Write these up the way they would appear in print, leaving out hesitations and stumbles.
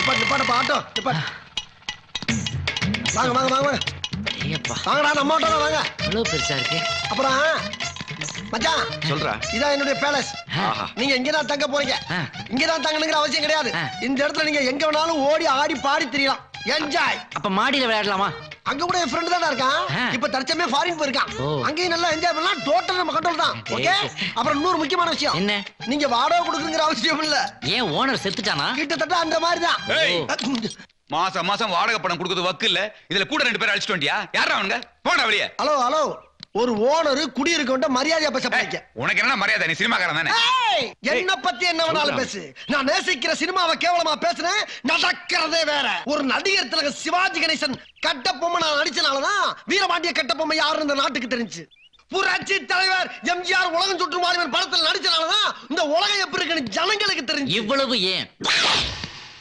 நிப்பாட்டு ஆட்டோ நிப்பாட்டு. வாங்க வாங்க வாங்க வாங்கடா, நம்ம ஆட்டோ வாங்க. இவ்வளவு பெருசா இருக்கு. அப்புறம் மச்சான் சொல்றா, இதான் என்னுடைய பேலஸ். நீங்க இங்கதான் தங்க போறீங்க. இங்கதான் தங்கணுங்கிற அவசியம் கிடையாது. இந்த இடத்துல நீங்க எங்க வேணாலும் ஓடி ஆடி பாடி திரியலாம். என்ஜாய். அப்ப மாடியில விளையாடலாமா? அங்க கூட என் ஃப்ரெண்ட் தானே இருக்கான். இப்ப தற்சமே ஃபாரின் போயிருக்கான். அங்கேயும் நல்லா என்ஜாய் பண்ணலாம். டோட்டல் நம்ம கண்ட்ரோல் தான். ஓகே. அப்புறம் இன்னொரு முக்கியமான விஷயம் என்ன, நீங்க வாடகை கொடுக்குங்கிற அவசியம் இல்ல. ஏன் ஓனர் செத்துட்டானா? கிட்டத்தட்ட அந்த மாதிரி தான். மாசம் மாசம் வாடகை பணம் கொடுக்குறது வக்கு இல்ல. இதுல கூட 2 பேர் அழிச்சிட்டு வண்டியா? யாரா அவனுங்க? போடா வெளியே. ஹலோ ஹலோ, ஒரு ஓனர் குடியிருக்க வேண்டிய மரியாதையா பேச போறீங்க. உனக்கு என்ன மரியாதை? நீ சினிமாக்காரன் தானே? என்ன பத்தி என்ன வேணாலும் பேசு. நான் நேசிக்கிற சினிமாவை கேவலமா பேசுறேன். நடக்கிறதே வேற. ஒரு நடிகர் திலகம் சிவாஜி கணேசன் கட்டபொம்மை நான் நடிச்சனாலதான் வீரபாண்டிய கட்டபொம்மை யாருன்னு இந்த நாட்டுக்கு தெரிஞ்சு. புரட்சி தலைவர் எம்ஜிஆர் உலகம் சுற்றும் வாலிபன் படத்தில் நடிச்சனாலதான் இந்த உலகம் எப்படி இருக்குன்னு ஜனங்களுக்கு தெரிஞ்சு. இவ்வளவு ஏன்,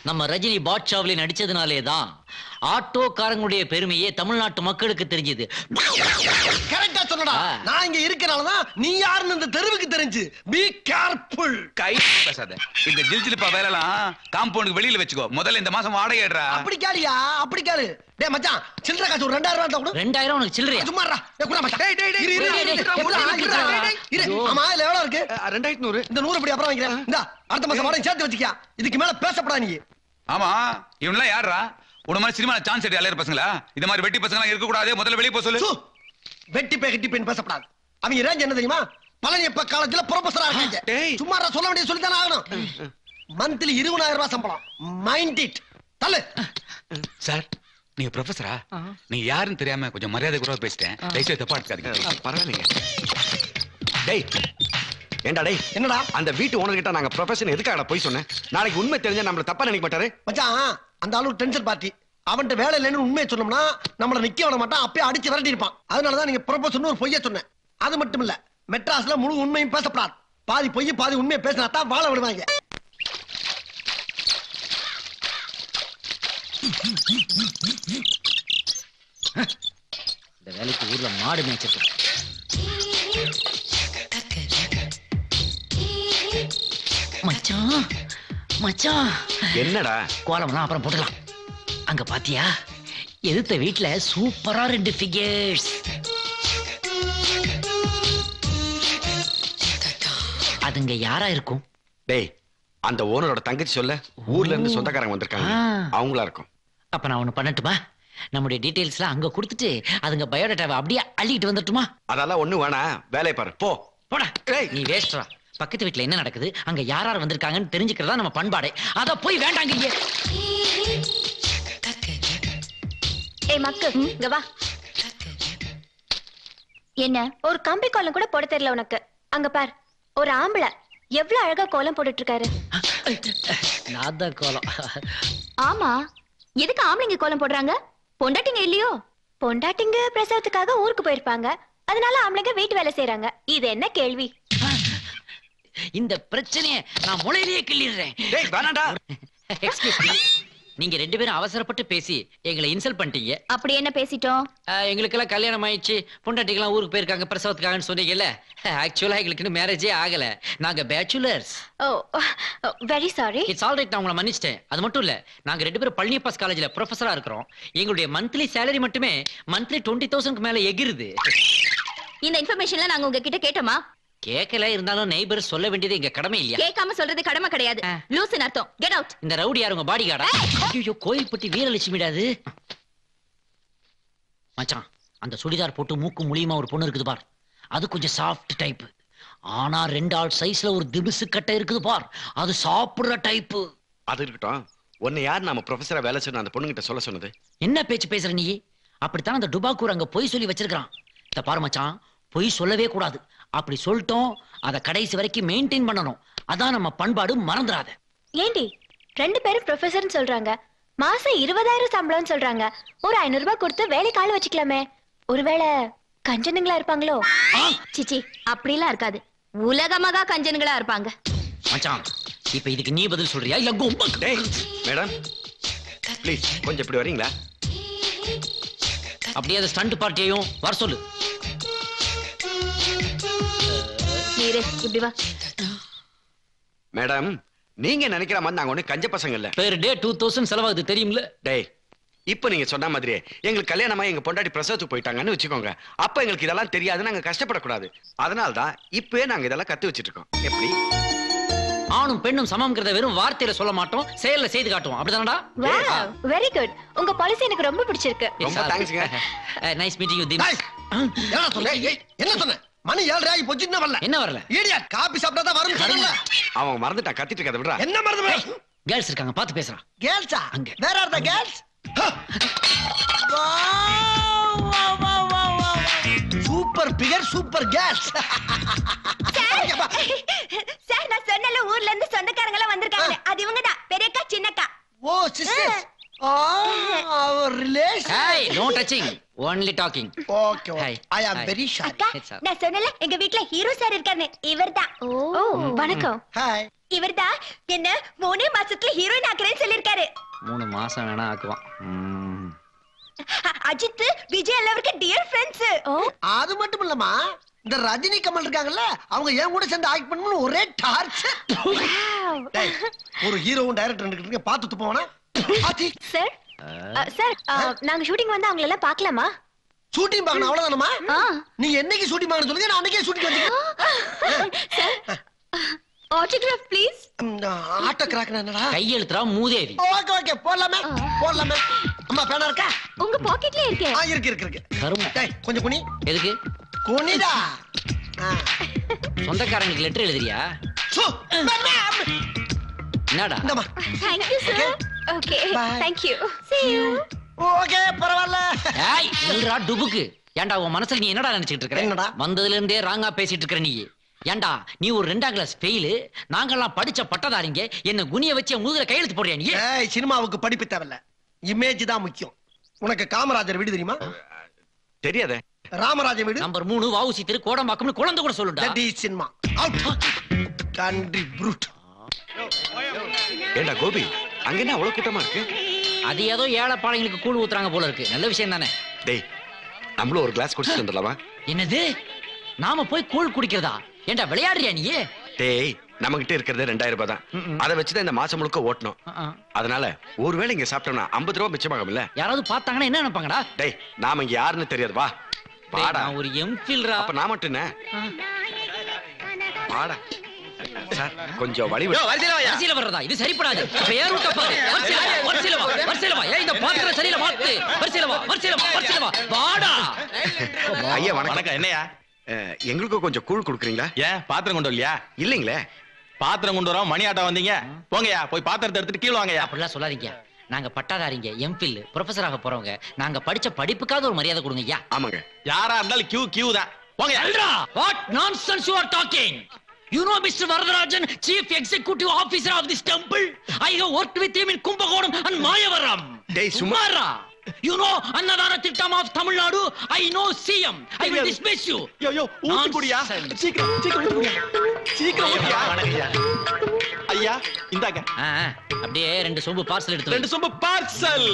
நம்ம ரஜினி பாட்ஷாவிலே நடிச்சதுனாலேதான் ஆட்டோக்காரங்களுடைய பெருமையே தமிழ்நாட்டு மக்களுக்கு தெரிஞ்சது. கரெக்டா சொன்னடா. நான் இங்க இருக்கனாலதான் நீ யாருன்னு இந்த தெருவுக்கு தெரிஞ்சு. Be careful. கை பேசாத. இந்த ஜில்ஜிலிப்பா வேலைலாம் காம்பவுண்டுக்கு வெளியில வச்சுக்கோ. முதல்ல இந்த மாசம் வாடகை ஏடுறா. அப்படி கேளியா? அப்படி கேளு. டேய் மச்சான், சில்லறை காசு ஒரு 2000 ரூபாய் கொடு. 2000 உனக்கு சில்லறையா? சும்மாடா. குடா மச்சான். இரு. ஆமா, இதுல எவ்வளவு இருக்கு? 2100. இந்த 100 அப்படி அப்புறம் வாங்கிக்கிறேன். இந்த அடுத்த மாசம் வாடகை சேர்த்து வச்சுக்கியா. இதுக்கு மேல பேசப்படா நீ. ஆமா, இவன்லாம் யாரா? உன மாதிரி சினிமா சான்ஸ் எடுத்து அலையற பசங்களா? இந்த மாதிரி வெட்டி பசங்களா இருக்க கூடாது. முதல்ல வெளிய போய் சொல்லு. வெட்டி பே கட்டி பெண் பேசப்படாது. அவங்க ரேஞ்ச் என்ன தெரியுமா? பழனியப்ப காலேஜ்ல ப்ரொஃபசரா இருக்காங்க. சும்மா சொல்ல வேண்டிய சொல்லி தானே ஆகணும். மந்த்லி 20000 ரூபாய் சம்பளம். Mind it. தள்ளு. சார், நீங்க ப்ரொஃபசரா? நீங்க யாருன்னு தெரியாம கொஞ்சம் மரியாதை குறைவா பேசிட்டேன். தயவுசெய்து தப்பா எடுத்துக்காதீங்க. பரவாயில்லைங்க. டேய் ஏண்டா டேய், என்னடா அந்த வீட்டு ஓனர் கிட்ட நாங்க ப்ரொஃபஷன் எதுக்காக போய் சொன்னேன்? நாளைக்கு உண்மை தெரிஞ்சா நம்மள தப்பா நினைக்க மாட்டாரு. மச்சான், அந்த ஆளு டென்ஷன் பார்ட்டி. அவன்கிட்ட வேலை இல்லைன்னு உண்மையை சொன்னோம்னா நம்மள நிக்க விட மாட்டான். அப்பயே அடிச்சு விரட்டி இருப்பான். அதனாலதான் நீங்க ப்ரொபோசல் ஒரு பொய்ய சொன்னேன். அது மட்டும் இல்ல, மெட்ராஸ்ல முழு உண்மையும் பேசப்படாது. பாதி பொய் பாதி உண்மையை பேசினா தான் வாழ விடுவாங்க. இந்த வேலைக்கு ஊர்ல மாடு மேய்ச்சிட்டு. மச்சான் மச்சான், என்னடா? கோலம்லாம் அப்புறம் போட்டுக்கலாம். அங்க பாத்தியா, எதிர்த்த வீட்டுல சூப்பரா 2 ஃபிகர்ஸ். அதுங்க யாரா இருக்கும்? டேய், அந்த ஓனரோட தங்கச்சி சொல்ல, ஊர்ல இருந்து சொந்தக்காரங்க வந்திருக்காங்க. அவங்களா இருக்கும். அப்ப நான் ஒண்ணு பண்ணட்டுமா? நம்முடைய டீடைல்ஸ்லாம் அங்க கொடுத்துட்டு அதுங்க பயோடேட்டாவை அப்படியே அள்ளிட்டு வந்துட்டுமா? அதெல்லாம் ஒண்ணு வேணா, வேலையை பாரு. போ போடா. நீ வேஸ்ட்ரா. பக்கத்து வீட்டுல என்ன நடக்குது, அங்க யார் யார் வந்திருக்காங்கன்னு தெரிஞ்சுக்கிறதா நம்ம பண்பாடு. அத போய் வேண்டாங்க. ஏய் மக்கு, இங்க வா. என்ன ஒரு கம்பி கோலம் கூட போட தெரியல உனக்கு? அங்க பார், ஒரு ஆம்பளை எவ்வளவு அழகா கோலம் போட்டுட்டு இருக்காரு. நான் தான் கோலம். ஆமா, எதுக்கு ஆம்பளைங்க கோலம் போடுறாங்க? பொண்டாட்டிங்க இல்லையோ? பொண்டாட்டிங்க பிரசவத்துக்காக ஊருக்கு போயிருப்பாங்க. அதனால ஆம்பளைங்க வீட்டு வேலை செய்யறாங்க. இது என்ன கேள்வி? இந்த பிரச்சனையை நான் முளையிலேயே கிள்ளிடுறேன். டேய் வேணாடா. Excuse me. நீங்க 2 பேரும் அவசரப்பட்டு பேசி எங்களை இன்சல்ட் பண்ணிட்டீங்க. அப்படி என்ன பேசிட்டோம்? எங்களுக்கெல்லாம் கல்யாணம் ஆயிடுச்சு, பொண்டாட்டிக்கெல்லாம் ஊருக்கு போயிருக்காங்க பிரசவத்துக்காகன்னு சொன்னீங்கல்ல. ஆக்சுவலா எங்களுக்கு இன்னும் மேரேஜே ஆகல. நாங்க பேச்சுலர்ஸ். ஓ, very sorry. It's all right. நான் உங்களை மன்னிச்சிட்டேன். அது மட்டும் இல்ல, நாங்க 2 பேரும் பழனியப்பாஸ் காலேஜ்ல ப்ரொஃபஸரா இருக்கிறோம். எங்களுடைய மந்த்லி சேலரி மட்டுமே மந்த்லி 20,000க்கு மேல எகிருது. இந்த இன்ஃபர்மேஷன்ல நாங்க உங்ககிட்ட கேட்டோமா? கேட்கல. இருந்தாலும் நெய்பர் சொல்ல வேண்டியது எங்க கடமை இல்லையா? கேட்காம சொல்றது கடமை கிடையாது. லூசுன்னு அர்த்தம். Get out. இந்த ரவுடி யார்? உங்க பாடி கார்டா? ஐயோ, கோயில்பட்டி வீரலட்சுமிடாது. மச்சான், அந்த சுடிதார் போட்டு மூக்கு முழியுமா ஒரு பொண்ணு இருக்குது பார். அது கொஞ்சம் சாஃப்ட் டைப். ஆனா 2 ஆள் சைஸ்ல ஒரு திபிசு கட்டை இருக்குது பார். அது சாப்பிடுற டைப். அது இருக்கட்டும். உன்னை யார் நம்ம ப்ரொஃபஸரா வேலை சொன்ன அந்த பொண்ணுகிட்ட சொல்ல சொன்னது? என்ன பேச்சு பேசுற நீ? அப்படித்தான் அந்த டுபாக்கூர் அங்க பொய் சொல்லி வச்சிருக்கான். இத பாரு மச்சான், பொய் சொல்லவே கூடாது. அப்படி சொல்லிட்டோம், அத கடைசி வரைக்கும் மெயின்டைன் பண்ணணும். அதான் நம்ம பண்பாடு, மறந்துடாத. ஏண்டி 2 பேரும் ப்ரொஃபஸர்னு சொல்றாங்க, மாசம் 20,000 சம்பளம்னு சொல்றாங்க. ஒரு 500 ரூபாய் கொடுத்து வேலைக்கு ஆள் வச்சுக்கலாமே. ஒருவேளை கஞ்சனுங்களா இருப்பாங்களோ? சிச்சி, அப்படிலாம் இருக்காது. உலகமாக கஞ்சனுங்களா இருப்பாங்க. மச்சான், இப்ப இதுக்கு நீ பதில் சொல்றியா இல்ல கொம்பு? மேடம் ப்ளீஸ் கொஞ்சம் இப்படி வரீங்களா? அப்படியே அந்த ஸ்டண்ட் பார்ட்டியையும் வர சொல்லு. நீரே இப்படி வா. மேடம், நீங்க நினைக்கிற மாதிரி நாங்க ஒண்ணு கஞ்ச பசங்க இல்ல. பெர் டே 2000 செலவாகுது தெரியும்ல. டேய், இப்ப நீங்க சொன்ன மாதிரியே எங்களுக்கு கல்யாணமா எங்க பொண்டாட்டி பிரசவத்துக்கு போயிட்டாங்கன்னு வச்சுக்கோங்க. அப்ப எங்களுக்கு இதெல்லாம் தெரியாது, நாங்க கஷ்டப்படக்கூடாது. அதனாலதான் இப்பவே நாங்க இதெல்லாம் கத்து வச்சிட்டு இருக்கோம். எப்படி? ஆணும் பெண்ணும் சமம்ங்கறத வெறும் வார்த்தையில சொல்ல மாட்டோம், செயல்ல செய்து காட்டுவோம். அப்படிதானடா? Wow, very good. உங்க பாலிசி எனக்கு ரொம்ப பிடிச்சிருக்கு. ரொம்ப தேங்க்ஸ்ங்க. Nice meeting you them. என்ன சொன்ன? என்ன சொன்ன? மணி 7:30 ஆகி போச்சு, இன்னும் வரல. என்ன வரல? இடியட், காபி சாப்பிட்டா தான் வரும் சொன்னல. அவன் மறந்துட்டான், கத்திட்டு இருக்கத விடுறா. என்ன மறந்து? கேர்ள்ஸ் இருக்காங்க, பார்த்து பேசுறா. கேர்ள்ஸா? அங்க. Where are the girls? Super figure, super girls. Sir, நான் சொன்னல ஊர்ல இருந்து சொந்தக்காரங்க எல்லாம் வந்திருக்காங்க. அது இவங்கதான், பெரியக்கா சின்னக்கா. Oh sisters. அவர் relation. Hey, no touching, only talking. Okay, Hi. I am Hi. Very sorry. அக்கா, It's up. நான் சொன்னல எங்க வீட்ல ஹீரோ சார் இருக்காரு. இவர்தான். ஓ, வணக்கம். ஹாய். இவர்தான் என்ன 3 மாசத்துல ஹீரோயின் ஆக்குறேன்னு சொல்லிருக்காரு. 3 மாசம் வேணா ஆக்குவான். அஜித், விஜய் எல்லாருக்கும் டியர் ஃப்ரெண்ட்ஸ். ஓ, அது மட்டும் இல்லம்மா, இந்த ரஜினி கமல் இருக்காங்கல்ல, அவங்க ஏன் கூட சேர்ந்து ஆக்ட் பண்ணனும் ஒரே டார்ச்சர். டேய், ஒரு ஹீரோவும் டைரக்டர் நின்னுக்கிட்டு பார்த்து துப்பவனா? ஆச்சி. சார், சார், நாங்க ஷூட்டிங் வந்து அவங்கள எல்லாம் பார்க்கலாமா? ஷூட்டிங் பார்க்கணும் அவ்வளவுதானமா? ஆ. நீங்க என்னைக்கு ஷூட்டிங் பார்க்கணும் சொல்லுங்க, நான் அன்னைக்கே ஷூட்டிங் வந்துக்கிறேன். Sir, autograph please. ஆட்டோ கிராக்னா என்னடா? கையெழுத்துறா மூதேவி. ஓகே ஓகே, போடலாமே போடலாமே. அம்மா பேனா இருக்கா? உங்க பாக்கெட்ல இருக்கே. இருக்கு. கருமம். டேய், கொஞ்சம் குனி. எதுக்கு? குனிடா. சொந்தக்காரங்களுக்கு லெட்டர் எழுதுறியா? சோ, என்னடா? இந்தம்மா. Thank you sir. Okay. Bye. Thank you. See you. Okay, பரவாயில்ல. ஏய், நில்றா டுபுக்கு. ஏன்டா உன் மனசுல நீ என்னடா நினைச்சிட்டு இருக்க? என்னடா? வந்ததுல இருந்தே ராங்கா பேசிட்டு இருக்கற நீ. ஏன்டா நீ ஒரு 2ஆம் கிளாஸ் ஃபெயில், நாங்கெல்லாம் படிச்ச பட்டதாரிங்க, என்ன குனிய வச்சு முதுகுல கையெழுத்து போடுறியா நீ? ஏய், சினிமாவுக்கு படிப்பு தேவையில்ல, இமேஜ் தான் முக்கியம். உனக்கு காமராஜர் வீடு தெரியுமா? தெரியாதே. ராமராஜர் வீடு நம்பர் 3 வாவுசி தெரு கோடம்பாக்கம்னு குழந்தை கூட சொல்லுடா. That is cinema. Out. Country brute. ஏண்டா கோபி, அங்க என்ன அவ்வளவு கூட்டமா இருக்கு? அது ஏதோ ஏழைப்பாளைங்களுக்கு கூழ் ஊத்துறாங்க போல இருக்கு. நல்ல விஷயம் தானே. டேய், நம்மளும் ஒரு கிளாஸ் குடிச்சிட்டு வந்துடலாமா? என்னது? நாம போய் கூழ் குடிக்கிறதா? ஏன்டா விளையாடுறியா நீ? டேய், நம்ம கிட்ட இருக்கிறது 2000 ரூபாய் தான். அதை வச்சுதான் இந்த மாசம் முழுக்க ஓட்டணும். அதனால ஒருவேளை இங்க சாப்பிட்டோம்னா 50 ரூபாய் மிச்சமாகும்ல. யாராவது பார்த்தாங்கன்னா என்ன நினைப்பாங்கடா? டேய், நாம இங்க யாருன்னு தெரியாது, வா வாடா. நான் ஒரு எம்ஃபில்ரா. அப்ப நான் மட்டும் என்ன? வாடா சார், கொஞ்சம் வழி விடு. வரிசையில வர்றதா? இது சரிப்படாது. இப்ப ஏன் ரூட்ட பாரு. வரிசையில வா. ஏன் இந்த பாத்திரம் சரியில்லை மாத்து. வரிசையில வா. வாடா. ஐயா வணக்கம். வணக்கம். என்னையா? எங்களுக்கும் கொஞ்சம் கூழ் கொடுக்குறீங்களா? ஏன் பாத்திரம் கொண்டு வரலையா? இல்லீங்களே. பாத்திரம் கொண்டு வரோம், மணி ஆட்டம் வந்தீங்க. போங்கயா, போய் பாத்திரத்தை எடுத்துட்டு கீழே வாங்கயா. அப்படிலாம் சொல்லாதீங்க. நாங்க பட்டாதாரிங்க, எம்ஃபில், ப்ரொஃபஸராக போறவங்க. நாங்க படிச்ச படிப்புக்காவது ஒரு மரியாதை கொடுங்க ஐயா. ஆமாங்க. யாரா இருந்தாலும் கியூ தான். போங்கயா. What nonsense you are talking? You know Mr. Varadarajan, Chief Executive Officer of this temple? I have worked with him in Kumbakonam and Mayavaram. Dey, Sumara. You know Annadana Thittam of Tamil Nadu? I know CM. I will dismiss you. யோ ஊத்தி குடியா. சீக்கிரம் ஊத்தியா. வணக்கம்யா. ஐயா, இந்தாங்க. அப்படியே 2 சொம்பு parcel எடுத்து 2 சொம்பு parcel.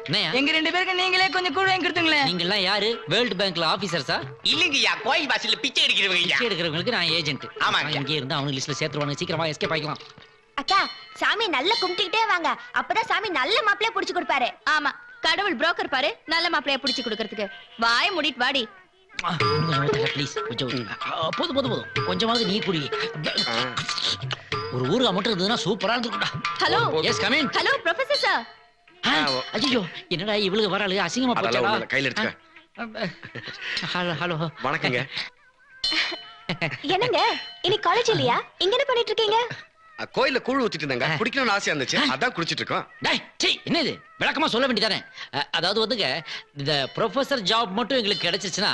என்னையா? எங்க 2 பேருக்கு நீங்களே கொஞ்சம் கூட வாங்கி கொடுத்துங்களேன். நீங்க எல்லாம் யாரு? வேர்ல்ட் பேங்க்ல ஆபீசர்ஸா? இல்லங்கய்யா, கோயில் வாசல்ல பிச்சை எடுக்கிறவங்க. பிச்சை எடுக்கிறவங்களுக்கு நான் ஏஜென்ட். ஆமாங்க. இங்கே இருந்து அவனுக்கு லிஸ்ட்ல சேர்த்துருவாங்க. சீக்கிரமா எஸ்கேப் ஆயிக்கலாம். அக்கா, சாமி நல்லா கும்பிட்டுக்கிட்டே வாங்க. அப்பதான் சாமி நல்ல மாப்பிளைய புடிச்சு கொடுப்பாரு. ஆமா, கடவுள் புரோக்கர் பாரு, நல்ல மாப்பிளைய புடிச்சு கொடுக்கறதுக்கு. வாய் மூடிட்டு வாடி. ப்ளீஸ் கொஞ்சம் போதும். கொஞ்சமாவது நீ குடி. ஒரு ஊருகா மட்டும் இருந்ததுன்னா சூப்பரா இருந்துக்கும்டா. Hello. Yes come in. Hello professor sir. ஐயோ, என்னடா இவளுக்கு வராளு? அசிங்கமா அதெல்லாம் போச்சடா. ஒண்ணும் இல்ல, கையில எடுத்துக்க. ஹலோ. வணக்கங்க. என்னங்க, இன்னைக்கு காலேஜ் இல்லையா? இங்க என்ன பண்ணிட்டு இருக்கீங்க? கோயில்ல கூழ் ஊத்திட்டு இருந்தாங்க, குடிக்கணும்னு ஆசையா இருந்துச்சு, அதான் குடிச்சிட்டு இருக்கோம். டேய், சீ, என்ன இது? விளக்கமா சொல்ல வேண்டியதானே? அதாவது வந்துங்க, இந்த ப்ரொஃபசர் ஜாப் மட்டும் எங்களுக்கு கிடைச்சிச்சுன்னா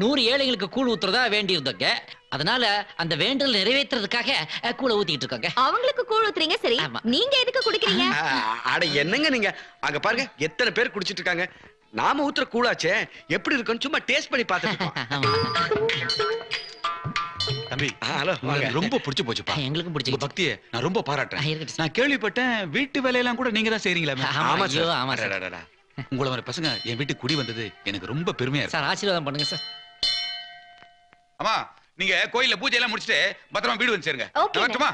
100 ஏழைங்களுக்கு கூழ் ஊத்துறதா வேண்டி இருந்தோங்க. அதனால அந்த வேண்டல் நிறைவேற்றுறதுக்காக கூழ ஊத்திட்டு இருக்காங்க. அவங்களுக்கு கூழ் ஊத்துறீங்க சரி, ஆமா. நீங்க எதுக்கு குடிக்கிறீங்க? அட என்னங்க நீங்க, அங்க பாருங்க எத்தனை பேர் குடிச்சிட்டு இருக்காங்க. நாம ஊத்துற கூழாச்சே எப்படி இருக்குன்னு சும்மா டேஸ்ட் பண்ணி பார்த்துட்டு தம்பி, ஹலோ. எனக்கு ரொம்ப பிடிச்சு போச்சுப்பா. எங்களுக்கும் உங்க பிடிச்சிருக்கு. பக்தியை நான் ரொம்ப பாராட்டுறேன். இருக்கட்டும். நான் கேள்விப்பட்டேன் வீட்டு வேலையெல்லாம் கூட நீங்க தான் செய்றீங்களா? ஆமா ஆமா சார். ஆமா சார். அடடடடா. உங்களை மாதிரி பசங்க என் வீட்டுக்கு குடி வந்தது எனக்கு ரொம்ப பெருமையா இருக்கு. சார் ஆசீர்வாதம் பண்ணுங்க சார். அம்மா, நீங்க கோயில்ல பூஜை எல்லாம் முடிச்சிட்டு பத்திரமா வீடு வந்து சேருங்க. ஓகேங்க. வரட்டுமா?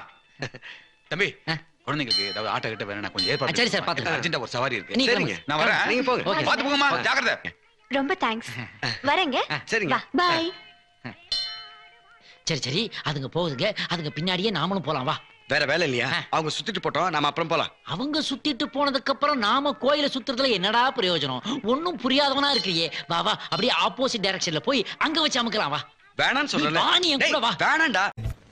தம்பி ஆ. குழந்தைங்களுக்கு ஏதாவது ஆட்டோ கிட்ட வேணும் கொஞ்சம் ஏற்பாடு சரி சார், பாத்துக்கலாம். அர்ஜென்ட்டா ஒரு சவாரி இருக்கு நீங்க சரிங்க. நான் வரேன் நீங்க போங்க. ஓகே. பாத்து போங்கம்மா ஜாக்கிரதை ரொம்ப தேங்க்ஸ் வரேங்க சரிங்க. பாய் சரி சரி அதுங்க போகுதுங்க அதுங்க பின்னாடியே நாமளும் போலாம் வா. வேற வேலை இல்லையா? அவங்க சுத்திட்டு போட்டோம், நாம அப்புறம் போலாம். அவங்க சுத்திட்டு போனதுக்கு அப்புறம் நாம கோயில சுத்துறதுல என்னடா பிரயோஜனம்? ஒண்ணும் புரியாதவனா இருக்கியே. வா வா அப்படியே ஆப்போசிட் டைரக்ஷன்ல போய் அங்க வச்சு அமுக்கலாம் வா. வேணான்னு சொல்றேன். நீ வா, நீ என் கூட வா. வேணாண்டா.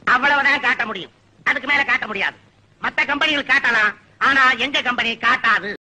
அவ்வளவுதான் காட்ட முடியும், அதுக்கு மேல காட்ட முடியாது. மத்த கம்பெனிகள் காட்டலாம், ஆனா எங்க கம்பெனி காட்டாது.